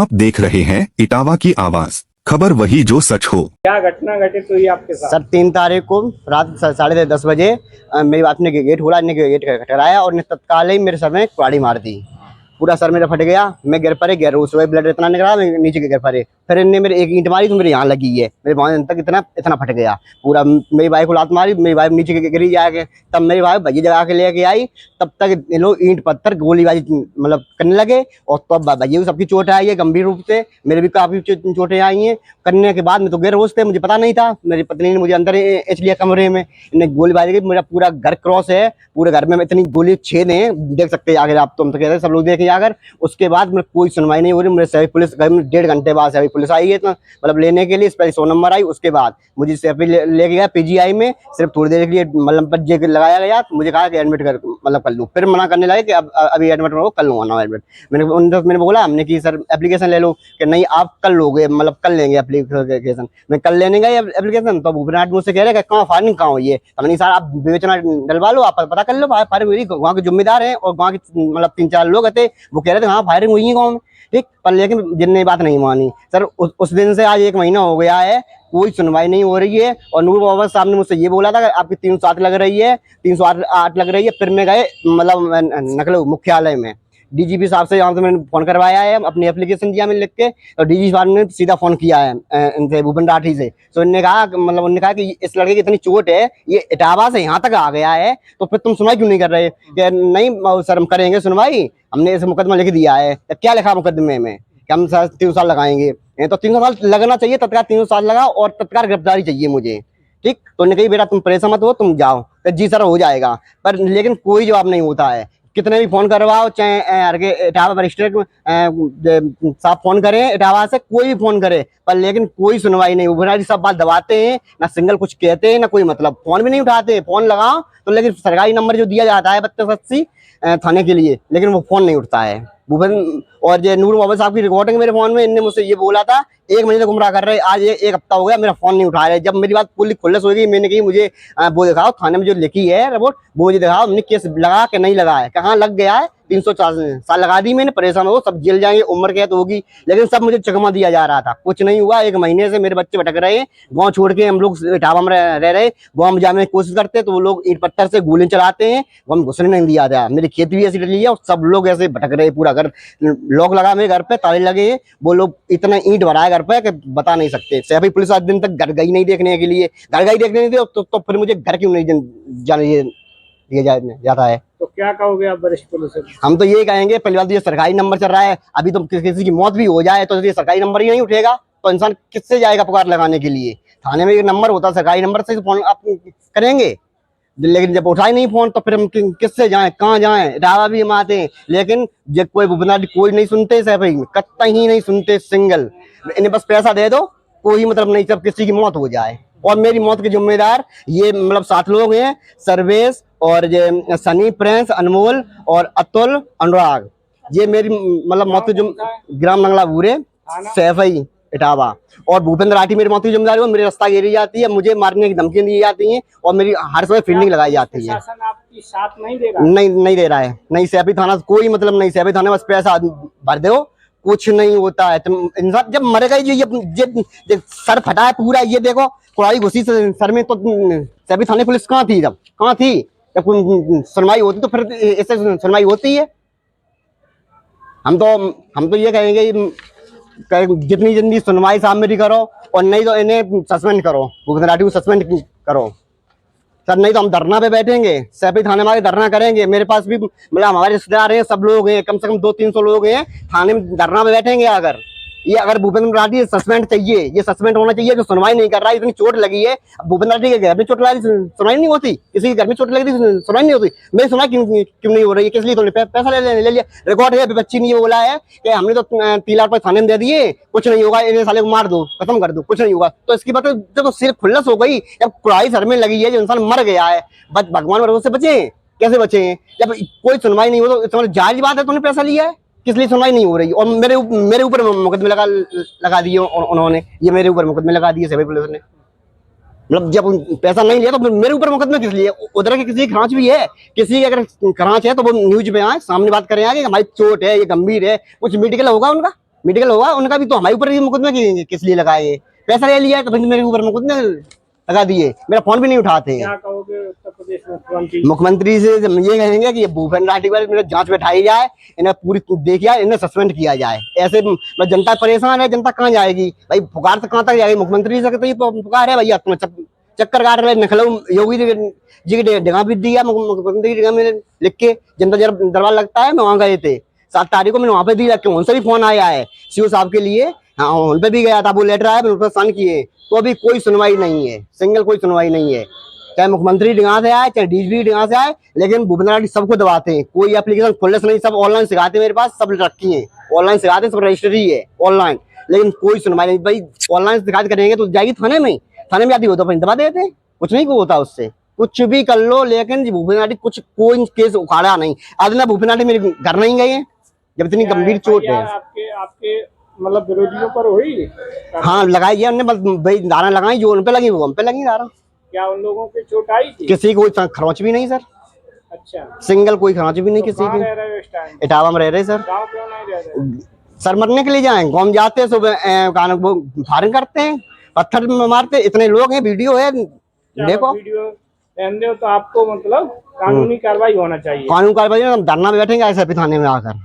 आप देख रहे हैं इटावा की आवाज, खबर वही जो सच हो। क्या घटना घटित हुई आपके साथ? सर 3 तारीख को रात 10:30 बजे मेरी बात ने गेट खोला, ने गेट खटखटाया और ने तत्काल ही मेरे सर में कुल्हाड़ी मार दी। पूरा सर मेरा फट गया, मैं गिर पड़े, गिर उसमें ब्लड इतना निकला, मैं नीचे गिर पड़े। फिर इनने मेरे एक ईंट मारी तो मेरे यहाँ लगी है, मेरे बांह तक इतना फट गया पूरा। मेरी भाई को लात मारी, मेरी भाई नीचे गिरी जाके, तब मेरी भाई भैया जगा के लेके आई। तब तक ये लोग ईंट पत्थर गोलीबाजी मतलब करने लगे और तब भैया को सबकी चोट आई है गंभीर रूप से, मेरे भी काफी चोटें आई हैं। करने के बाद में तो गिर होश थे, मुझे पता नहीं था। मेरी पत्नी ने मुझे अंदर एच लिया कमरे में, इन्हें गोलीबाजी की। मेरा पूरा घर क्रॉस है, पूरे घर में इतनी गोली छेद हैं, देख सकते हैं अगर आप, तुम तो कहते सब लोग देखें अगर। उसके बाद मेरे कोई सुनवाई नहीं हो रही। मेरे सभी पुलिस 1.5 घंटे बाद सभी पुलिस आई है तो मतलब लेने के लिए, इस पर 100 नंबर आई। उसके बाद मुझे सभी लेके गया पीजीआई में, सिर्फ थोड़ी देर के लिए मतलब पज्जे लगाया गया। तो मुझे कहा कि एडमिट कर मतलब कर लूँ, फिर मना करने लगे कि अब अभी एडमिट करो, कल लूँगा ना एडमिट। मैंने बोला हमने कि सर एप्लीकेशन ले लो, कि नहीं आप कल लोगे, मतलब कल लेंगे एप्लीकेशन। मैं कल लेने गया एप्लीकेशन, तो भूपेन्द्र मुझसे कह रहे हैं कहाँ फायरिंग कहाँ हुई है। हमने सर आप विवेचना डलवा लो, आप पता कर लो फायरिंग हुई। वहाँ के जिम्मेदार हैं और वहाँ के मतलब 3-4 लोग थे, वो कह रहे थे हाँ फायरिंग हुई है गाँव में, ठीक। पर लेकिन जिनने बात नहीं मानी सर। उस दिन से आज 1 महीना हो गया है, कोई सुनवाई नहीं हो रही है। और नूर मोहम्मद साहब ने मुझसे ये बोला था कि आपकी 308 लग रही है, 308 लग रही है। फिर मैं गए मतलब नकल मुख्यालय में, डीजीपी साहब से यहाँ से मैंने फोन करवाया है, अपनी एप्लीकेशन दिया मैंने लिख के, और डीजी साहब ने सीधा फोन किया है इनसे भूपेन्द्र राठी से। तो इन्होंने कहा मतलब उन्होंने कहा कि इस लड़के की इतनी चोट है, ये इटावा से यहाँ तक आ गया है, तो फिर तुम सुनवाई क्यों नहीं कर रहे? कि नहीं सर हम करेंगे सुनवाई, हमने इसे मुकदमा लिख दिया है। क्या लिखा मुकदमे में कि हम 3 साल लगाएंगे, तो 3 साल लगना चाहिए, तत्काल 3 साल लगा और तत्काल गिरफ्तारी चाहिए मुझे, ठीक। तो उन्होंने कही बेटा तुम परेशान मत हो, तुम जाओ। तो जी सर हो जाएगा, पर लेकिन कोई जवाब नहीं होता है। कितने भी फोन करवाओ, चाहे इटावा मजिस्ट्रेट साहब फोन करें, इटावा से कोई भी फोन करे, पर लेकिन कोई सुनवाई नहीं। उभरारी सब बात दबाते हैं, ना सिंगल कुछ कहते हैं, ना कोई मतलब फोन भी नहीं उठाते। फोन लगाओ तो लेकिन सरकारी नंबर जो दिया जाता है 3280 थाने के लिए, लेकिन वो फोन नहीं उठता है। भूपेन्द्र और ये नूर मोहम्मद साहब की रिकॉर्डिंग मेरे फोन में, इनने मुझसे ये बोला था 1 महीने से गुमराह कर रहे, आज 1 हफ्ता हो गया मेरा फोन नहीं उठा रहे। जब मेरी बात पूरी खुल्लस हो गई, मैंने कही मुझे वो दिखाओ थाने में जो लिखी है रिपोर्ट, वो मुझे दिखाओ, हमने केस लगा के नहीं लगा है, कहाँ लग गया है। 304 साल लगा दी मैंने, परेशान हो सब जेल जाएंगे, उम्र कैद होगी, लेकिन सब मुझे चकमा दिया जा रहा था, कुछ नहीं हुआ। 1 महीने से मेरे बच्चे भटक रहे हैं, गाँव छोड़ के हम लोग इटावा में रह रहे, गाँव में जाने की कोशिश करते तो वो लोग ईंट पत्थर से गोली चलाते हैं, वो हम घुसने नहीं दिया था। मेरी खेती भी ऐसी डली है और सब लोग ऐसे भटक रहे, पूरा घर लॉक लगा, मेरे घर पे ताले लगे हैं। वो लोग इतना ईंट भरा है घर पे कि बता नहीं सकते। सभी पुलिस आज दिन तक घर गई नहीं देखने के लिए, घर गई देखने नहीं दी तो फिर मुझे घर क्यों नहीं जाने जाता है। तो क्या कहोगे आप वरिष्ठ पुलिस? हम तो ये कहेंगे, पहली बात ये सरकारी नंबर चल रहा है, अभी तो किसी की मौत भी हो जाए तो ये सरकारी नंबर ही नहीं उठेगा, तो इंसान किससे जाएगा पुकार लगाने के लिए? थाने में एक नंबर होता है, सरकारी नंबर से फोन आप करेंगे, लेकिन जब उठाए नहीं फोन तो फिर हम किससे जाएं, कहाँ जाएं? इटावा भी हम आते हैं, लेकिन जब कोई भूपेन्द्र कोई नहीं सुनते, कतई नहीं सुनते। सिंगल इन्हें बस पैसा दे दो, कोई मतलब नहीं, सब किसी की मौत हो जाए। और मेरी मौत के जिम्मेदार ये मतलब 7 लोग हैं, सर्वेश और ये सनी, प्रिंस, अनमोल और अतुल, अनुराग। ये मेरी मतलब मौत के ग्राम नंगला भूरे, सैफई, इटावा। और भूपेन्द्र राठी मेरी मौत की जिम्मेदारी हो, मेरी रास्ता घेरी जाती है, मुझे मारने की धमकी दी जाती है और मेरी हर समय फील्डिंग लगाई जाती है। आपकी साथ नहीं दे रहा? नहीं दे रहा है, नहीं सैफई थाना कोई मतलब नहीं, सैफई थाना बस पैसा भर दो, कुछ नहीं होता है। तुम इंसान जब मरेगा ही, ये सर फटा है पूरा, ये देखो कुड़ाई घुसी सर में, तो सैफई थाने पुलिस कहाँ थी? जब कहाँ थी? जब सुनवाई होती तो फिर इससे सुनवाई होती है। हम तो ये कहेंगे जितनी जल्दी सुनवाई साहब मेरी करो, और नहीं तो इन्हें सस्पेंड करो, भूपेन्द्र राठी को सस्पेंड करो सर। नहीं तो हम धरना पे बैठेंगे, सैफई थाने में धरना करेंगे। मेरे पास भी मतलब हमारे रिश्तेदार हैं, सब लोग हैं, कम से कम 200-300 लोग हैं, थाने में धरना पे बैठेंगे। अगर भूपेन्द्र राठी सस्पेंड चाहिए, ये सस्पेंड होना चाहिए, जो सुनवाई नहीं कर रहा है, इतनी चोट लगी है। भूपेन्द्र राठी के घर में चोट लगी, सुनवाई नहीं होती, किसी के घर में चोट लगी थी सुनवाई नहीं होती। मेरी सुनवाई क्यों नहीं हो रही है? किस लिए? तो पैसा ले लिया, रिकॉर्ड है, बच्ची ने ये बोला है कि हमने तो 3 लाख थाने में दे दिए, कुछ नहीं होगा, इन्हें साले को मार दो, खत्म कर दो, कुछ नहीं होगा। तो इसकी बात जब सिर खुल्लस हो गई, जब कुड़ाई सर में लगी है, जो इंसान मर गया है, भगवान भरोसे बचे, कैसे बचे? जब कोई सुनवाई नहीं हो तो जायज बात है, तुमने पैसा लिया है, किस लिए सुनवाई नहीं हो रही? और मेरे ऊपर मुकदमे लगा दिए उन्होंने, ये मेरे ऊपर मुकदमे लगा दिए सभी पुलिस ने। मतलब जब पैसा नहीं लिया तो मेरे ऊपर मुकदमे किस लिए? उधर के किसी की खरांच भी है, किसी की अगर खरांच है तो वो न्यूज पे आए, सामने बात करें आगे हमारी चोट है, ये गंभीर है, कुछ मेडिकल होगा उनका, मेडिकल हुआ उनका भी, तो हमारे ऊपर ये मुकदमा किस लिए लगाए? ये पैसा ले लिया तो फिर मेरे ऊपर मुकदमा लगा दिए, मेरा फोन भी नहीं उठाते। क्या कहोगे उत्तर प्रदेश मुख्यमंत्री? मुख्यमंत्री से हम ये कहेंगे कि ये भूपेंद्र राठौर मेरे जांच बैठाई जाए, इन्हें पूरी देखी जाए, इन्हें सस्पेंड किया जाए। ऐसे जनता परेशान है, जनता कहाँ जाएगी भाई? पुकार तो कहाँ तक जाएगी? मुख्यमंत्री से तो ये पुकार है भैया, तुम चक्कर काट रहे नखलऊ योगी जी की जगह भी दिया मुख्यमंत्री की जगह में लिख के, जनता दरबार लगता है, मैं वहाँ गए थे 7 तारीख को, मैंने वहाँ पे दी रखे, उनसे भी फोन आया है सीओ साहब के लिए, हाँ उन पे भी गया था, वो लेटर आया, मैंने उन पर साइन किए, तो अभी कोई सुनवाई नहीं है, सिंगल कोई सुनवाई नहीं है। चाहे मुख्यमंत्री डिगा से आए, चाहे डीजीपी डिगा से आए, लेकिन भूपेंद्र राठौर सबको दबाते हैं, कोई एप्लीकेशन खुलस नहीं, सब ऑनलाइन सिखाते हैं, मेरे पास सब रखी है, ऑनलाइन सिखाते हैं, सब रजिस्ट्री है ऑनलाइन, लेकिन कोई सुनवाई नहीं। भाई ऑनलाइन शिकायत करेंगे तो जाएगी थाने में, थाने में आती हो तो अपनी दबा देते, कुछ नहीं होता उससे, कुछ भी कर लो, लेकिन भूपेंद्र राठौर कुछ कोई केस उखाड़ा नहीं। आज ना भूपेंद्र राठौर मेरे घर नहीं गए हैं, जब इतनी गंभीर चोट है। आपके मतलब विरोधियों पर हुई? हाँ लगाई है उन्होंने, बस भाई दाना लगाई, जो उन पे लगी वो हम पे लगी दाना। क्या उन लोगों की चोट आई थी? किसी को कोई खरोच भी नहीं सर, अच्छा, सिंगल कोई खरोच भी नहीं तो किसी कहाँ की। रह रहे हो इस टाइम? इटावा में रह रहे सर। गाँव क्यों नहीं रह रहे? सर मरने के लिए जाए, गाँव में जाते हैं सुबह, फायरिंग करते हैं, पत्थर मारते, इतने लोग हैं, वीडियो है देखो। वीडियो रहने दो तो आपको मतलब कानूनी कार्रवाई होना चाहिए। कानून कार्रवाई, हम धरना में बैठेंगे ऐसे थाने में आकर।